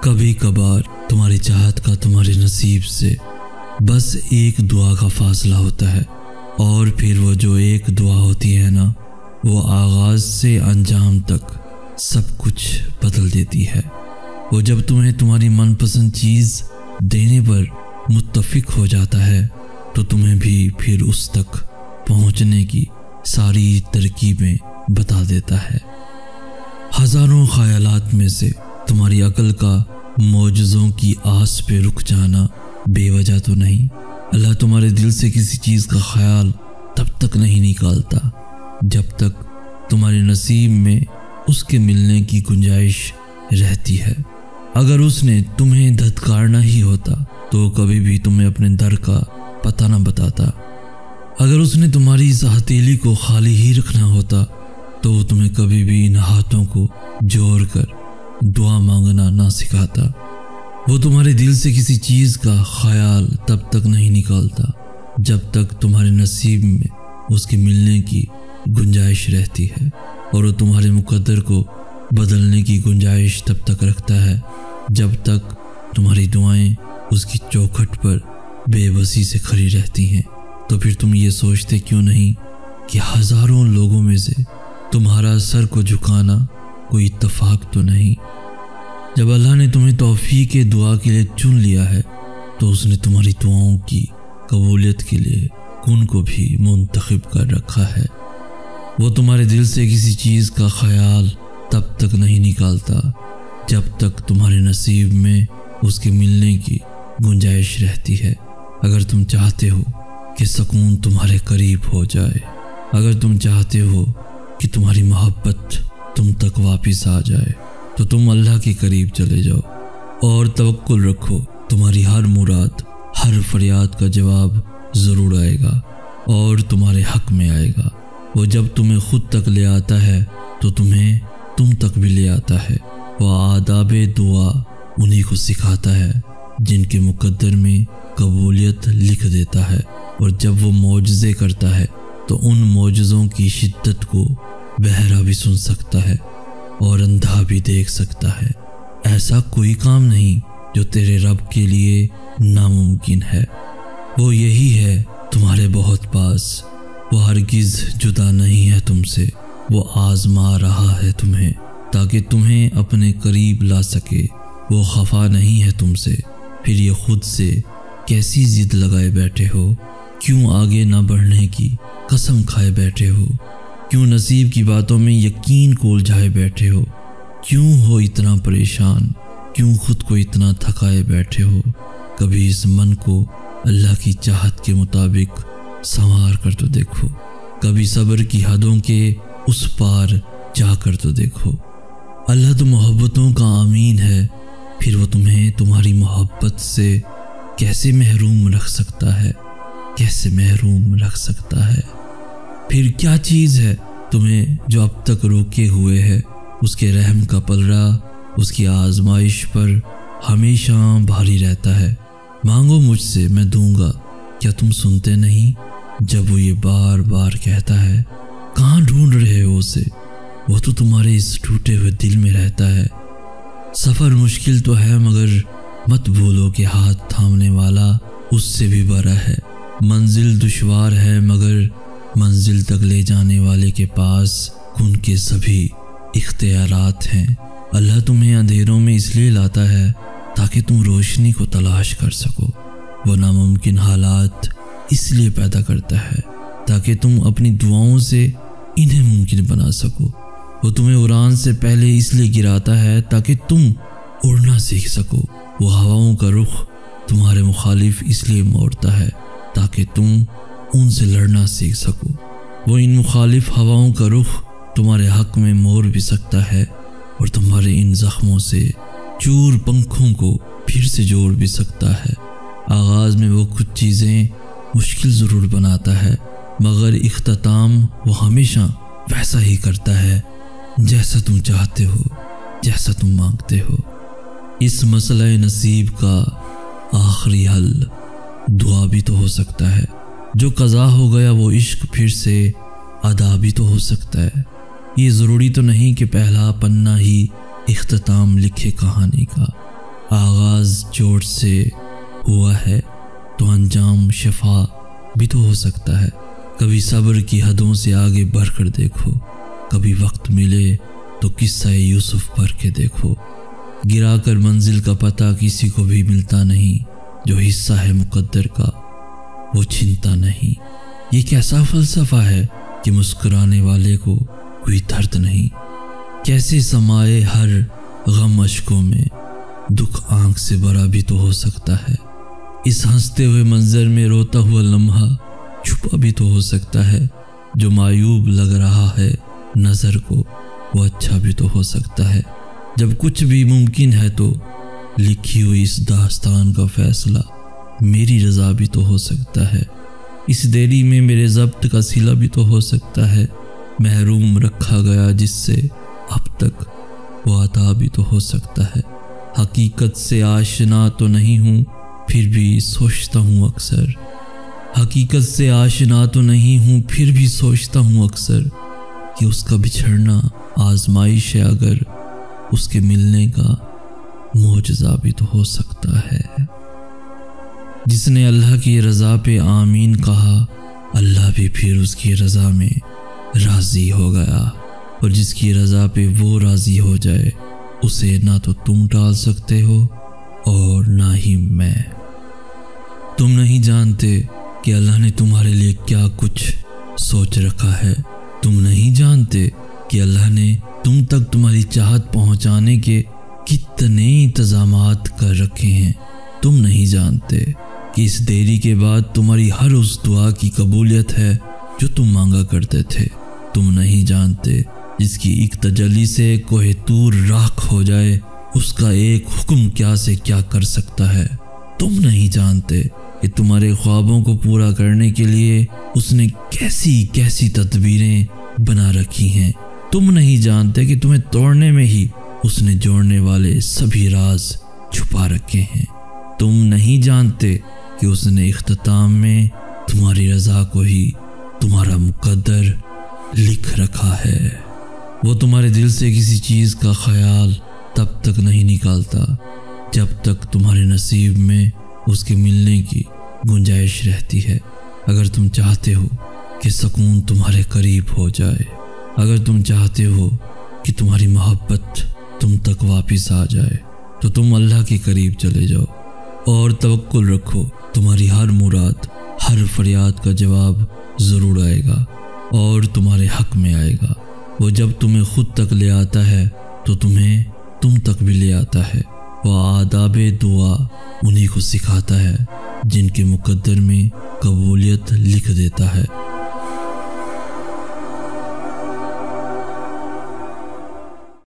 کبھی کبھار تمہاری چاہت کا تمہارے نصیب سے بس ایک دعا کا فاصلہ ہوتا ہے، اور پھر وہ جو ایک دعا ہوتی ہے نا، وہ آغاز سے انجام تک سب کچھ بدل دیتی ہے۔ وہ جب تمہیں تمہاری من پسند چیز دینے پر متفق ہو جاتا ہے تو تمہیں بھی پھر اس تک پہنچنے کی ساری ترکیبیں بتا دیتا ہے۔ ہزاروں خیالات میں سے تمہاری عقل کا معجزوں کی آس پہ رک جانا بے وجہ تو نہیں۔ اللہ تمہارے دل سے کسی چیز کا خیال تب تک نہیں نکالتا جب تک تمہارے نصیب میں اس کے ملنے کی گنجائش رہتی ہے۔ اگر اس نے تمہیں دھتکارنا ہی ہوتا تو کبھی بھی تمہیں اپنے در کا پتہ نہ بتاتا۔ اگر اس نے تمہاری اس ہتھیلی کو خالی ہی رکھنا ہوتا تو وہ تمہیں کبھی بھی ان ہاتھوں کو جوڑ کر دعا مانگنا نہ سکھاتا۔ وہ تمہارے دل سے کسی چیز کا خیال تب تک نہیں نکالتا جب تک تمہارے نصیب میں اس کے ملنے کی گنجائش رہتی ہے، اور وہ تمہارے مقدر کو بدلنے کی گنجائش تب تک رکھتا ہے جب تک تمہاری دعائیں اس کی چوکھٹ پر بے بسی سے کھڑی رہتی ہیں۔ تو پھر تم یہ سوچتے کیوں نہیں کہ ہزاروں لوگوں میں سے تمہارا سر کو جھکانا کوئی اتفاق تو نہیں؟ جب اللہ نے تمہیں توفیق دعا کے لیے چن لیا ہے تو اس نے تمہاری دعاؤں کی قبولیت کے لیے کن کو بھی منتخب کر رکھا ہے۔ وہ تمہارے دل سے کسی چیز کا خیال تب تک نہیں نکالتا جب تک تمہارے نصیب میں اس کے ملنے کی گنجائش رہتی ہے۔ اگر تم چاہتے ہو کہ سکون تمہارے قریب ہو جائے، اگر تم چاہتے ہو کہ تمہاری محبت تم تک واپس آ جائے، تو تم اللہ کے قریب چلے جاؤ اور توکل رکھو۔ تمہاری ہر مراد، ہر فریاد کا جواب ضرور آئے گا اور تمہارے حق میں آئے گا۔ وہ جب تمہیں خود تک لے آتا ہے تو تمہیں تم تک بھی لے آتا ہے۔ وہ آداب دعا انہی کو سکھاتا ہے جن کے مقدر میں قبولیت لکھ دیتا ہے، اور جب وہ معجزے کرتا ہے تو ان معجزوں کی شدت کو بہرا بھی سن سکتا ہے اور اندھا بھی دیکھ سکتا ہے۔ ایسا کوئی کام نہیں جو تیرے رب کے لیے ناممکن ہے۔ وہ یہی ہے تمہارے بہت پاس، وہ ہرگز جدا نہیں ہے تم سے۔ وہ آزما رہا ہے تمہیں تاکہ تمہیں اپنے قریب لا سکے۔ وہ خفا نہیں ہے تم سے۔ پھر یہ خود سے کیسی ضد لگائے بیٹھے ہو؟ کیوں آگے نہ بڑھنے کی قسم کھائے بیٹھے ہو؟ کیوں نصیب کی باتوں میں یقین کو الجھائے بیٹھے ہو؟ کیوں ہو اتنا پریشان؟ کیوں خود کو اتنا تھکائے بیٹھے ہو؟ کبھی اس من کو اللہ کی چاہت کے مطابق سنوار کر تو دیکھو، کبھی صبر کی حدوں کے اس پار جا کر تو دیکھو۔ اللہ تو محبتوں کا امین ہے، پھر وہ تمہیں تمہاری محبت سے کیسے محروم رکھ سکتا ہے؟ کیسے محروم رکھ سکتا ہے؟ پھر کیا چیز ہے تمہیں جو اب تک روکے ہوئے ہے؟ اس کے رحم کا پلڑا اس کی آزمائش پر ہمیشہ بھاری رہتا ہے۔ مانگو مجھ سے میں دوں گا، کیا تم سنتے نہیں؟ جب وہ یہ بار بار کہتا ہے، کہاں ڈھونڈ رہے ہو اسے؟ وہ تو تمہارے اس ٹوٹے ہوئے دل میں رہتا ہے۔ سفر مشکل تو ہے مگر مت بھولو کہ ہاتھ تھامنے والا اس سے بھی بڑا ہے۔ منزل دشوار ہے مگر منزل تک لے جانے والے کے پاس ان کے سبھی اختیارات ہیں۔ اللہ تمہیں اندھیروں میں اس لیے لاتا ہے تاکہ تم روشنی کو تلاش کر سکو۔ وہ ناممکن حالات اس لیے پیدا کرتا ہے تاکہ تم اپنی دعاؤں سے انہیں ممکن بنا سکو۔ وہ تمہیں اڑان سے پہلے اس لیے گراتا ہے تاکہ تم اڑنا سیکھ سکو۔ وہ ہواؤں کا رخ تمہارے مخالف اس لیے موڑتا ہے تاکہ تم ان سے لڑنا سیکھ سکو۔ وہ ان مخالف ہواؤں کا رخ تمہارے حق میں موڑ بھی سکتا ہے اور تمہارے ان زخموں سے چور پنکھوں کو پھر سے جوڑ بھی سکتا ہے۔ آغاز میں وہ کچھ چیزیں مشکل ضرور بناتا ہے مگر اختتام وہ ہمیشہ ویسا ہی کرتا ہے جیسا تم چاہتے ہو، جیسا تم مانگتے ہو۔ اس مسئلہ نصیب کا آخری حل دعا بھی تو ہو سکتا ہے۔ جو قضا ہو گیا وہ عشق پھر سے ادا بھی تو ہو سکتا ہے۔ یہ ضروری تو نہیں کہ پہلا پنہ ہی اختتام لکھے کہانی کا۔ آغاز چوٹ سے ہوا ہے تو انجام شفا بھی تو ہو سکتا ہے۔ کبھی صبر کی حدوں سے آگے بڑھ کر دیکھو، کبھی وقت ملے تو قصہ یوسف پڑھ کے دیکھو۔ گرا کر منزل کا پتہ کسی کو بھی ملتا نہیں، جو حصہ ہے مقدر کا وہ چھنتا نہیں۔ یہ کیسا فلسفہ ہے کہ مسکرانے والے کو کوئی درد نہیں؟ کیسے سمائے ہر غم اشکوں میں، دکھ آنکھ سے بھرا بھی تو ہو سکتا ہے۔ اس ہنستے ہوئے منظر میں روتا ہوا لمحہ چھپا بھی تو ہو سکتا ہے۔ جو معیوب لگ رہا ہے نظر کو وہ اچھا بھی تو ہو سکتا ہے۔ جب کچھ بھی ممکن ہے تو لکھی ہوئی اس داستان کا فیصلہ میری رضا بھی تو ہو سکتا ہے۔ اس دیری میں میرے ضبط کا صلہ بھی تو ہو سکتا ہے۔ محروم رکھا گیا جس سے اب تک وہ عطا بھی تو ہو سکتا ہے۔ حقیقت سے آشنا تو نہیں ہوں پھر بھی سوچتا ہوں اکثر، حقیقت سے آشنا تو نہیں ہوں پھر بھی سوچتا ہوں اکثر کہ اس کا بچھڑنا آزمائش ہے، اگر اس کے ملنے کا معجزہ بھی تو ہو سکتا ہے۔ جس نے اللہ کی رضا پہ آمین کہا، اللہ بھی پھر اس کی رضا میں راضی ہو گیا، اور جس کی رضا پہ وہ راضی ہو جائے اسے نہ تو تم ٹال سکتے ہو اور نہ ہی میں۔ تم نہیں جانتے کہ اللہ نے تمہارے لیے کیا کچھ سوچ رکھا ہے۔ تم نہیں جانتے کہ اللہ نے تم تک تمہاری چاہت پہنچانے کے کتنے انتظامات کر رکھے ہیں۔ تم نہیں جانتے کہ اس دیری کے بعد تمہاری ہر اس دعا کی قبولیت ہے جو تم مانگا کرتے تھے۔ تم نہیں جانتے جس کی ایک تجلی سے کوہ طور راکھ ہو جائے، اس کا ایک حکم کیا سے کیا کر سکتا ہے۔ تم نہیں جانتے کہ تمہارے خوابوں کو پورا کرنے کے لیے اس نے کیسی کیسی تدبیریں بنا رکھی ہیں۔ تم نہیں جانتے کہ تمہیں توڑنے میں ہی اس نے جوڑنے والے سبھی راز چھپا رکھے ہیں۔ تم نہیں جانتے کہ اس نے اختتام میں تمہاری رضا کو ہی تمہارا مقدر لکھ رکھا ہے۔ وہ تمہارے دل سے کسی چیز کا خیال تب تک نہیں نکالتا جب تک تمہارے نصیب میں اس کے ملنے کی گنجائش رہتی ہے۔ اگر تم چاہتے ہو کہ سکون تمہارے قریب ہو جائے، اگر تم چاہتے ہو کہ تمہاری محبت تم تک واپس آ جائے، تو تم اللہ کے قریب چلے جاؤ اور توکل رکھو۔ تمہاری ہر مراد، ہر فریاد کا جواب ضرور آئے گا اور تمہارے حق میں آئے گا۔ وہ جب تمہیں خود تک لے آتا ہے تو تمہیں تم تک بھی لے آتا ہے۔ وہ آداب دعا انہی کو سکھاتا ہے جن کے مقدر میں قبولیت لکھ دیتا ہے۔